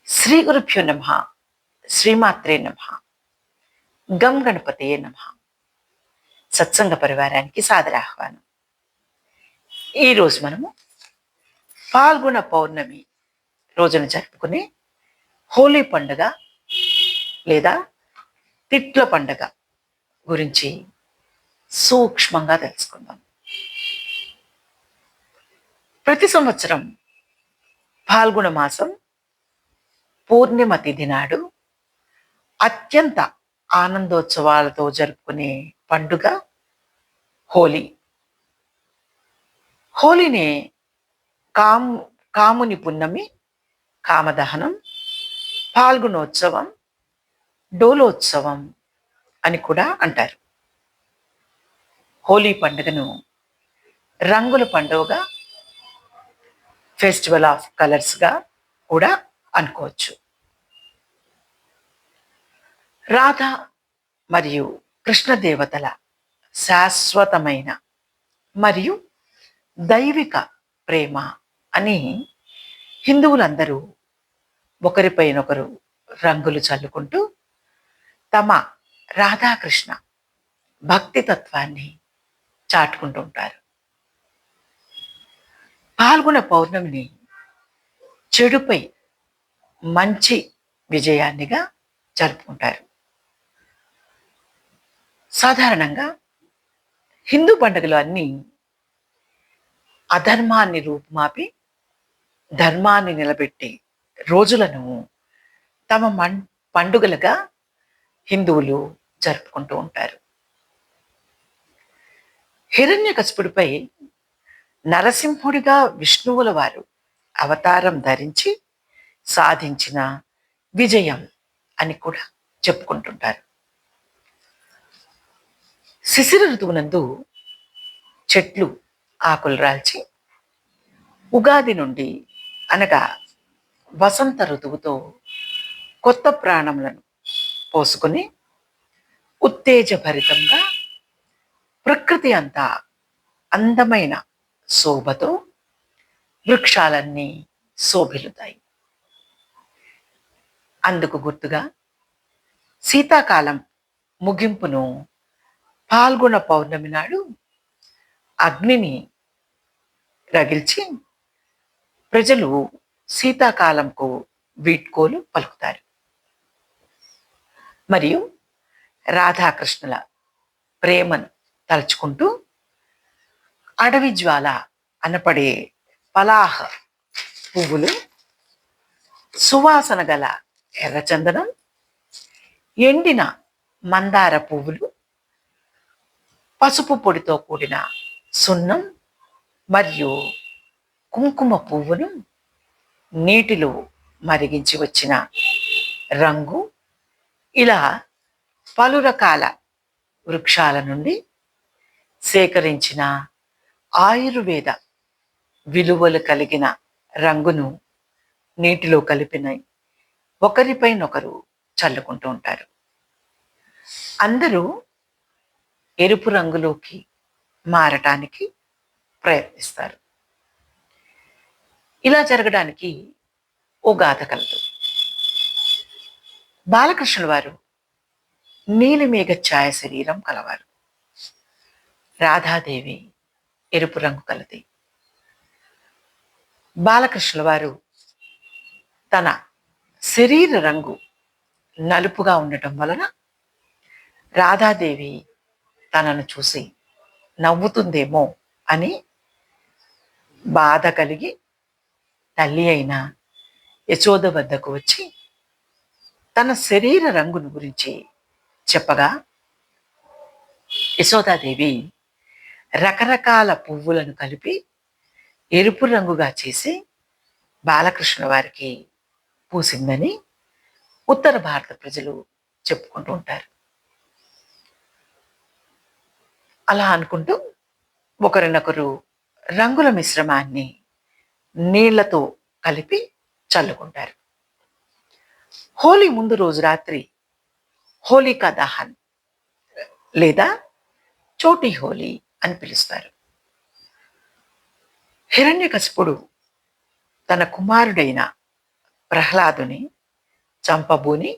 శ్రీ గురుభ్యో నమః. శ్రీమాత్రే నమః. గం గణపతయే నమః. సత్సంగ పరివారానికి సాదరాహ్వానం. ఈరోజు మనము పాల్గొన పౌర్ణమి రోజున జరుపుకునే హోలీ పండుగ లేదా తిట్ల పండుగ గురించి సూక్ష్మంగా తెలుసుకుందాం. ప్రతి సంవత్సరం పాల్గొన మాసం పూర్ణిమ తిథి నాడు అత్యంత ఆనందోత్సవాలతో జరుపుకునే పండుగ హోలీ. హోలీనే కాముని పున్నమి, కామదహనం, పాల్గొనోత్సవం, డోలోత్సవం అని కూడా అంటారు. హోలీ పండుగను రంగుల పండుగగా, ఫెస్టివల్ ఆఫ్ కలర్స్గా కూడా అనుకోవచ్చు. రాధ మరియు కృష్ణ దేవతల శాశ్వతమైన మరియు దైవిక ప్రేమ అని హిందువులందరూ ఒకరిపైనొకరు రంగులు చల్లుకుంటూ తమ రాధాకృష్ణ భక్తి తత్వాన్ని చాటుకుంటూ ఉంటారు. పాల్గొన పౌర్ణమిని చెడుపై మంచి విజయాన్నిగా జరుపుకుంటారు. సాధారణంగా హిందూ పండుగలు అన్నీ అధర్మాన్ని రూపుమాపి ధర్మాన్ని నిలబెట్టే రోజులను తమ పండుగలుగా హిందువులు జరుపుకుంటూ ఉంటారు. హిరణ్యకశిపుడిపై నరసింహుడిగా విష్ణువుల వారు అవతారం ధరించి సాధించిన విజయం అని కూడా చెప్పుకుంటుంటారు. శిశిర ఋతువునందు చెట్లు ఆకులు రాల్చి ఉగాది నుండి అనగా వసంత ఋతువుతో కొత్త ప్రాణములను పోసుకొని ఉత్తేజభరితంగా ప్రకృతి అంతా అందమైన శోభతో వృక్షాలన్నీ శోభిల్లుతాయి. అందుకు గుర్తుగా శీతాకాలం ముగింపును పాల్గొన పౌర్ణమి నాడు అగ్నిని రగిల్చి ప్రజలు శీతాకాలంకు వీడ్కోలు పలుకుతారు. మరియు రాధాకృష్ణుల ప్రేమను తలుచుకుంటూ అడవి జ్వాల అనపడే పలాహ పువ్వులు, సువాసన గల ఎర్రచందనం, ఎండిన మందార పువ్వులు, పసుపు పొడితో కూడిన సున్నం మరియు కుంకుమ పువ్వును నీటిలో మరిగించి వచ్చిన రంగు, ఇలా పలు రకాల వృక్షాల నుండి సేకరించిన ఆయుర్వేద విలువలు కలిగిన రంగును నీటిలో కలిపిన ఒకరిపైనొకరు చల్లుకుంటూ ఉంటారు. అందరూ ఎరుపు రంగులోకి మారటానికి ప్రయత్నిస్తారు. ఇలా జరగడానికి ఓ గాథ కలదు. బాలకృష్ణుల వారు నీలిమేఘ ఛాయ శరీరం కలవారు. రాధాదేవి ఎరుపు రంగు కలది. బాలకృష్ణుల వారు తన శరీర రంగు నలుపుగా ఉండటం వలన రాధాదేవి తనను చూసి నవ్వుతుందేమో అని బాధ కలిగి తల్లి అయిన యశోద వద్దకు వచ్చి తన శరీర రంగును గురించి చెప్పగా యశోదాదేవి రకరకాల పువ్వులను కలిపి ఎరుపు రంగుగా చేసి బాలకృష్ణ వారికి పూసిందని ఉత్తర భారత ప్రజలు చెప్పుకుంటూ ఉంటారు. అలా అనుకుంటూ ఒకరినొకరు రంగుల మిశ్రమాన్ని నీళ్లతో కలిపి చల్లుకుంటారు. హోలీ ముందు రోజు రాత్రి హోలికా దహన్ లేదా చోటీ హోలీ అని పిలుస్తారు. హిరణ్యకశిపుడు తన కుమారుడైన ప్రహ్లాదుని చంపబూని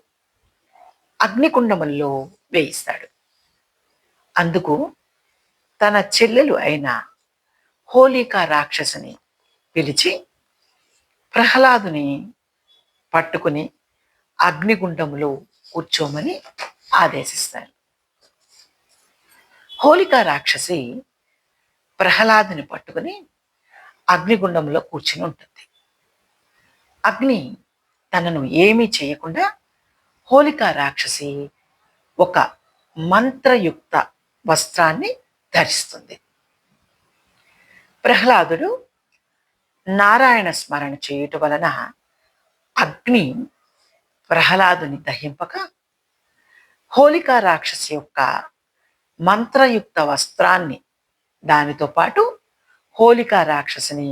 అగ్నికుండముల్లో వేయిస్తాడు. అందుకు తన చెల్లెలు అయిన హోలికా రాక్షసిని పిలిచి ప్రహ్లాదుని పట్టుకుని అగ్నిగుండములో కూర్చోమని ఆదేశిస్తారు. హోలికా రాక్షసి ప్రహ్లాదుని పట్టుకుని అగ్నిగుండంలో కూర్చుని ఉంటుంది. అగ్ని తనను ఏమీ చేయకుండా హోలికా రాక్షసి ఒక మంత్రయుక్త వస్త్రాన్ని ధరిస్తుంది. ప్రహ్లాదుడు నారాయణ స్మరణ చేయుట వలన అగ్ని ప్రహ్లాదుని దహింపక హోలికా రాక్షసి యొక్క మంత్రయుక్త వస్త్రాన్ని దానితో పాటు హోలికా రాక్షసిని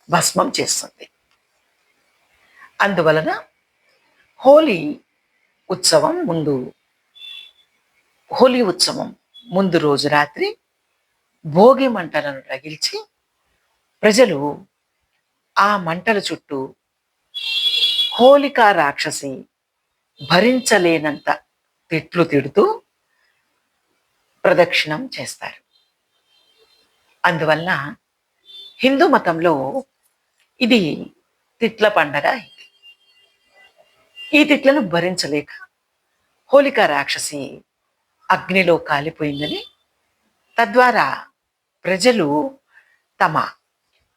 భస్మం చేస్తుంది. అందువలన హోలీ ఉత్సవం ముందు రోజు రాత్రి భోగి మంటలను రగిల్చి ప్రజలు ఆ మంటల చుట్టూ హోలికా రాక్షసి భరించలేనంత తిట్లు తిడుతూ ప్రదక్షిణం చేస్తారు. అందువల్ల హిందూ మతంలో ఇది తిట్ల పండగ అయింది. ఈ తిట్లను భరించలేక హోలికా రాక్షసి అగ్నిలో కాలిపోయిందని, తద్వారా ప్రజలు తమ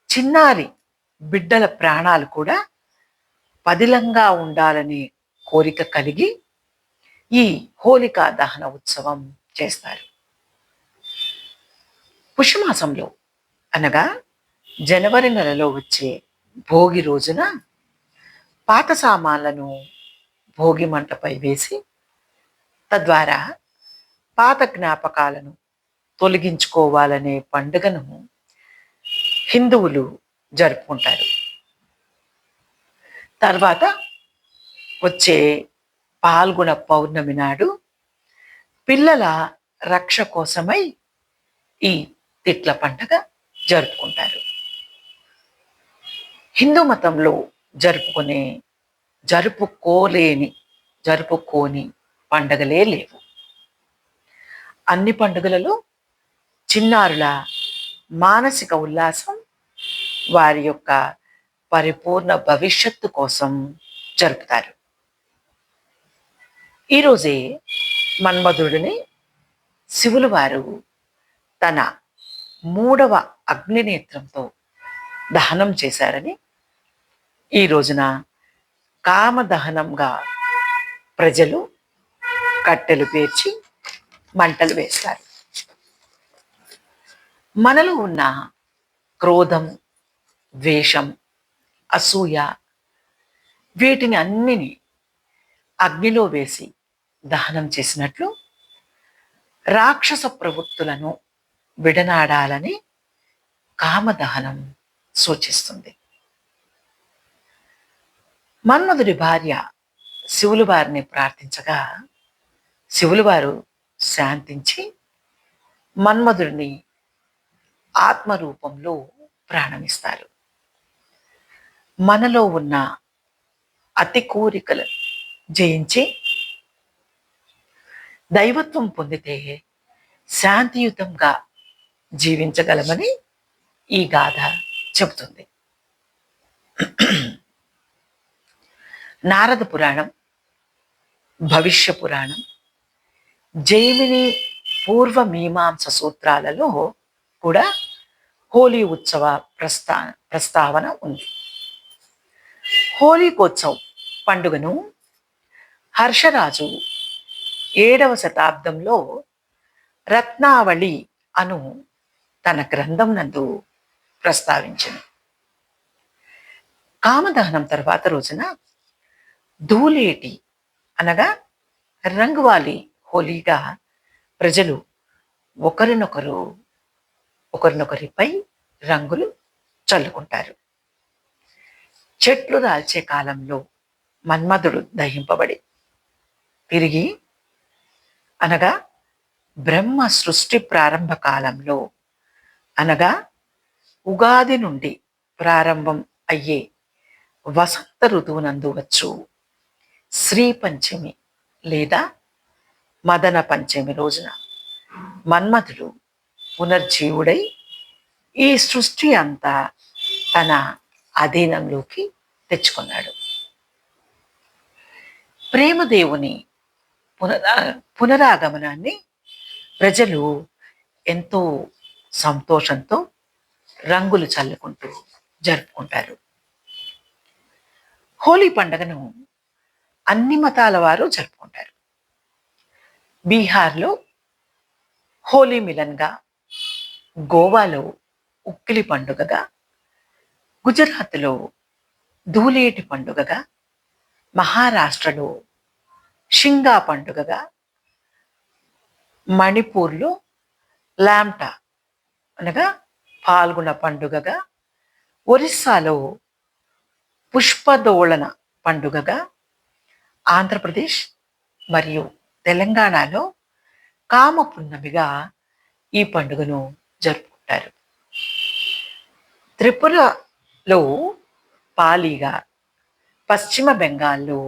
చిన్నారి బిడ్డల ప్రాణాలు కూడా పదిలంగా ఉండాలనే కోరిక కలిగి ఈ హోలికా దహన ఉత్సవం చేస్తారు. పుష్యమాసంలో అనగా జనవరి నెలలో వచ్చే భోగి రోజున పాత సామాన్లను భోగి మంటపై వేసి తద్వారా పాత జ్ఞాపకాలను తొలగించుకోవాలనే పండుగను హిందువులు జరుపుకుంటారు. తర్వాత వచ్చే పాల్గొన పౌర్ణమి నాడు పిల్లల రక్ష కోసమై ఈ తిట్ల పండుగ జరుపుకుంటారు. హిందూ మతంలో జరుపుకోని పండుగలే లేవు. అన్ని పండుగలలో చిన్నారుల మానసిక ఉల్లాసం వారి యొక్క పరిపూర్ణ భవిష్యత్తు కోసం జరుపుతారు. ఈరోజే మన్మధుడిని శివులు వారు తన 3వ అగ్నినేత్రంతో దహనం చేశారని ఈ రోజున కామదహనంగా ప్రజలు కట్టెలు పేర్చి మంటలు వేస్తారు. మనలో ఉన్న క్రోధం, ద్వేషం, అసూయ వీటిని అన్నిని అగ్నిలో వేసి దహనం చేసినట్లు రాక్షస ప్రవృత్తులను విడనాడాలని కామదహనం సూచిస్తుంది. మన్మధుడి భార్య శివులు వారిని ప్రార్థించగా శివులు వారు శాంతించి మన్మధుడిని ఆత్మరూపంలో ప్రాణమిస్తారు. మనలో ఉన్న అతి కోరికలు జయించి దైవత్వం పొందితే శాంతియుతంగా జీవించగలమని ఈ గాథ చెబుతుంది. నారద పురాణం, భవిష్య పురాణం, జైమిని పూర్వ మీమాంస సూత్రాలలో కూడా హోలీ ఉత్సవ ప్రస్తావన ఉంది. హోలీకోత్సవ్ పండుగను హర్షరాజు 7వ శతాబ్దంలో రత్నావళి అను తన గ్రంథం నందు ప్రస్తావించింది. కామదహనం తర్వాత రోజున ధూళేటి అనగా రంగువాలి హోలీగా ప్రజలు ఒకరినొకరిపై రంగులు చల్లుకుంటారు. చెట్లు రాల్చే కాలంలో మన్మధుడు దహింపబడి తిరిగి అనగా బ్రహ్మ సృష్టి ప్రారంభ కాలంలో అనగా ఉగాది నుండి ప్రారంభం అయ్యే వసంత ఋతువునందు వచ్చు శ్రీ పంచమి లేదా మదన పంచమి రోజున మన్మథుడు పునర్జీవుడై ఈ సృష్టి అంతా తన అధీనంలోకి తెచ్చుకున్నాడు. ప్రేమదేవుని పునరాగమనాన్ని ప్రజలు ఎంతో సంతోషంతో రంగులు చల్లుకుంటూ జరుపుకుంటారు. హోలీ పండుగను అన్ని మతాల వారు జరుపుకుంటారు. బీహార్లో హోలీ మిలన్గా, గోవాలో ఉక్కిలి పండుగగా, గుజరాత్లో ధూళేటి పండుగగా, మహారాష్ట్రలో షింగా పండుగగా, మణిపూర్లో లాంటా అనగా పాల్గొన పండుగగా, ఒరిస్సాలో పుష్పదోళన పండుగగా, ఆంధ్రప్రదేశ్ మరియు తెలంగాణలో కామపున్నమిగా ఈ పండుగను జరుపుకుంటారు. త్రిపురలో పాలీగా, పశ్చిమ బెంగాల్లో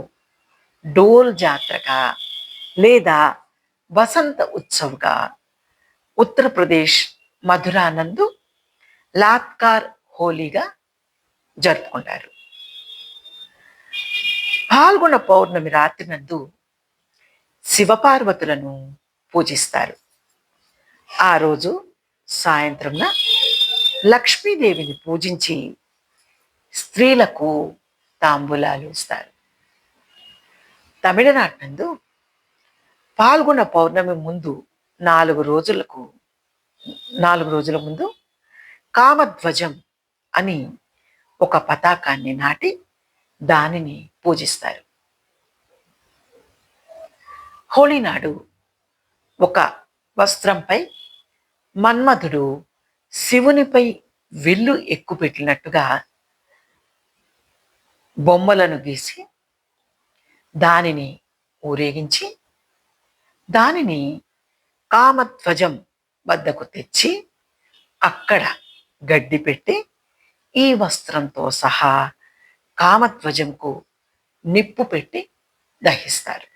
డోల్ జాత్రగా లేదా వసంత ఉత్సవ్గా, ఉత్తరప్రదేశ్ మధురానందు లాత్కార్ హోలీగా జరుపుకుంటారు. పాల్గొన పౌర్ణమి రాత్రి నందు శివపార్వతులను పూజిస్తారు. ఆ రోజు సాయంత్రంన లక్ష్మీదేవిని పూజించి స్త్రీలకు తాంబూలాలు ఇస్తారు. తమిళనాడు నందు పాల్గొన పౌర్ణమి ముందు 4 రోజుల ముందు కామధ్వజం అని ఒక పతాకాన్ని నాటి దానిని పూజిస్తారు. హోళీ నాడు ఒక వస్త్రంపై మన్మథుడు శివునిపై విల్లు ఎక్కుపెట్టినట్టుగా బొమ్మలను గీసి దానిని ఊరేగించి దానిని కామధ్వజం వద్దకు తెచ్చి అక్కడ గడ్డి పెట్టి ఈ వస్త్రంతో సహా కామధ్వజంకు నిప్పు పెట్టి దహిస్తారు.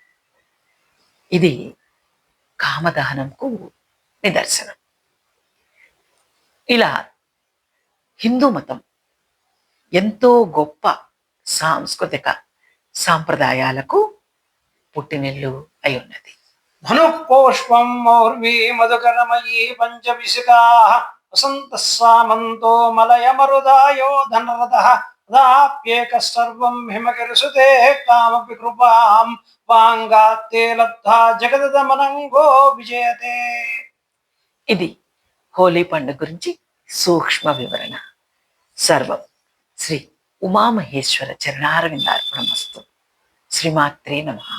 ఇది కామదహనంకు నిదర్శనం. ఇలా హిందూ మతం ఎంతో గొప్ప సాంస్కృతిక సాంప్రదాయాలకు పుట్టినిల్లు అయి ఉన్నది. ధనుఃపుష్పం మౌర్వీ మధుకరమయీ పంచవిశిఖా వసంత సామంతో మలయ మరుదాయో ధనరథః దాప్యేక సర్వం హిమగిరిసుతే కామపి కృపాం వాంగాత్తే లబ్ధా జగదమనంగో విజయతే. ఇది హోలీ పండుగ గురించి సూక్ష్మ వివరణ. సర్వం శ్రీ ఉమామహేశ్వర చరణారవిందార్పణమస్తు. శ్రీమాత్రే నమః.